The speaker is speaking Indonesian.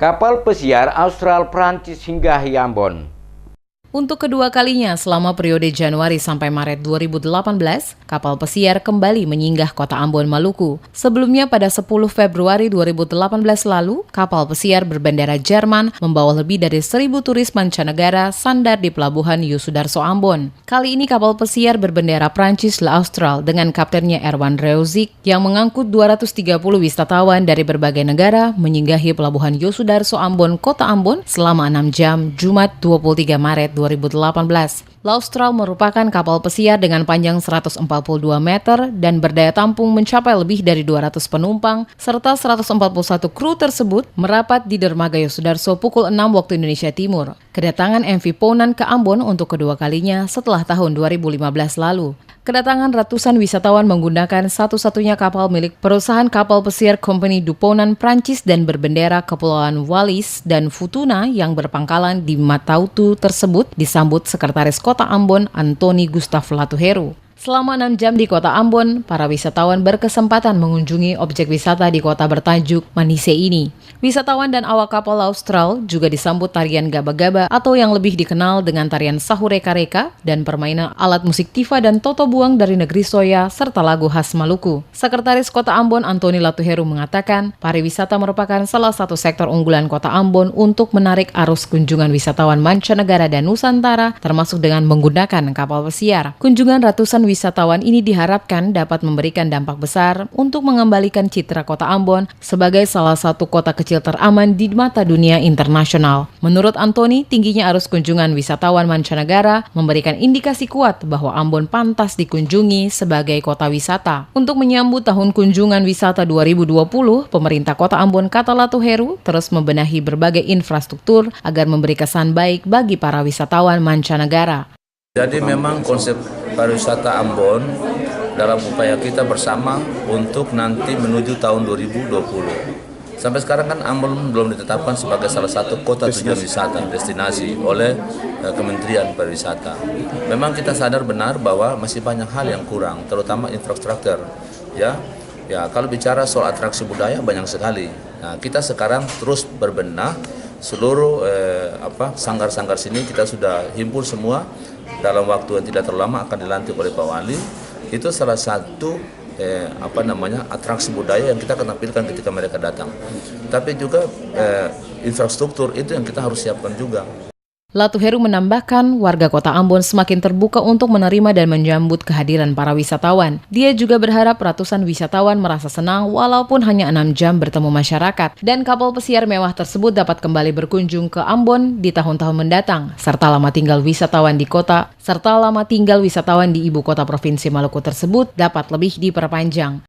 Kapal pesiar Austral Prancis hinggahi Ambon. Untuk kedua kalinya selama periode Januari sampai Maret 2018, kapal pesiar kembali menyinggah kota Ambon, Maluku. Sebelumnya pada 10 Februari 2018 lalu, kapal pesiar berbendera Jerman membawa lebih dari 1.000 turis mancanegara sandar di pelabuhan Yosudarso, Ambon. Kali ini kapal pesiar berbendera Prancis L'Austral dengan kaptennya Erwan Reuzik yang mengangkut 230 wisatawan dari berbagai negara menyinggahi pelabuhan Yosudarso Ambon, Kota Ambon selama 6 jam Jumat 23 Maret 2018. L'Austral merupakan kapal pesiar dengan panjang 142 meter dan berdaya tampung mencapai lebih dari 200 penumpang, serta 141 kru tersebut merapat di dermaga Yosudarso pukul 6 waktu Indonesia Timur. Kedatangan MV Ponan ke Ambon untuk kedua kalinya setelah tahun 2015 lalu. Kedatangan ratusan wisatawan menggunakan satu-satunya kapal milik perusahaan kapal pesiar Compagnie du Ponant Prancis dan berbendera Kepulauan Wallis dan Futuna yang berpangkalan di Matautu tersebut disambut Sekretaris Kota Ambon Antoni Gustaf Latuheru. Selama 6 jam di kota Ambon, para wisatawan berkesempatan mengunjungi objek wisata di kota bertajuk Manise ini. Wisatawan dan awak kapal Austral juga disambut tarian gaba-gaba atau yang lebih dikenal dengan tarian sahureka-reka dan permainan alat musik tifa dan toto buang dari negeri Soya serta lagu khas Maluku. Sekretaris Kota Ambon Antoni Latuheru mengatakan, pariwisata merupakan salah satu sektor unggulan kota Ambon untuk menarik arus kunjungan wisatawan mancanegara dan Nusantara termasuk dengan menggunakan kapal pesiar. Kunjungan ratusan wisatawan ini diharapkan dapat memberikan dampak besar untuk mengembalikan citra kota Ambon sebagai salah satu kota kecil teraman di mata dunia internasional. Menurut Antoni, tingginya arus kunjungan wisatawan mancanegara memberikan indikasi kuat bahwa Ambon pantas dikunjungi sebagai kota wisata. Untuk menyambut tahun kunjungan wisata 2020, pemerintah kota Ambon, kata Latuheru, terus membenahi berbagai infrastruktur agar memberi kesan baik bagi para wisatawan mancanegara. Jadi memang konsep pariwisata Ambon dalam upaya kita bersama untuk nanti menuju tahun 2020. Sampai sekarang kan Ambon belum ditetapkan sebagai salah satu kota tujuan wisata, destinasi oleh Kementerian Pariwisata. Memang kita sadar benar bahwa masih banyak hal yang kurang, terutama infrastruktur. Ya, kalau bicara soal atraksi budaya banyak sekali. Nah, kita sekarang terus berbenah seluruh sanggar-sanggar sini kita sudah himpun semua. Dalam waktu yang tidak terlalu lama akan dilantik oleh Pak Wali. Itu salah satu atraksi budaya yang kita akan tampilkan ketika mereka datang. Tapi juga infrastruktur itu yang kita harus siapkan juga. Latuheru menambahkan warga kota Ambon semakin terbuka untuk menerima dan menyambut kehadiran para wisatawan. Dia juga berharap ratusan wisatawan merasa senang walaupun hanya 6 jam bertemu masyarakat. Dan kapal pesiar mewah tersebut dapat kembali berkunjung ke Ambon di tahun-tahun mendatang. Serta lama tinggal wisatawan di ibu kota provinsi Maluku tersebut dapat lebih diperpanjang.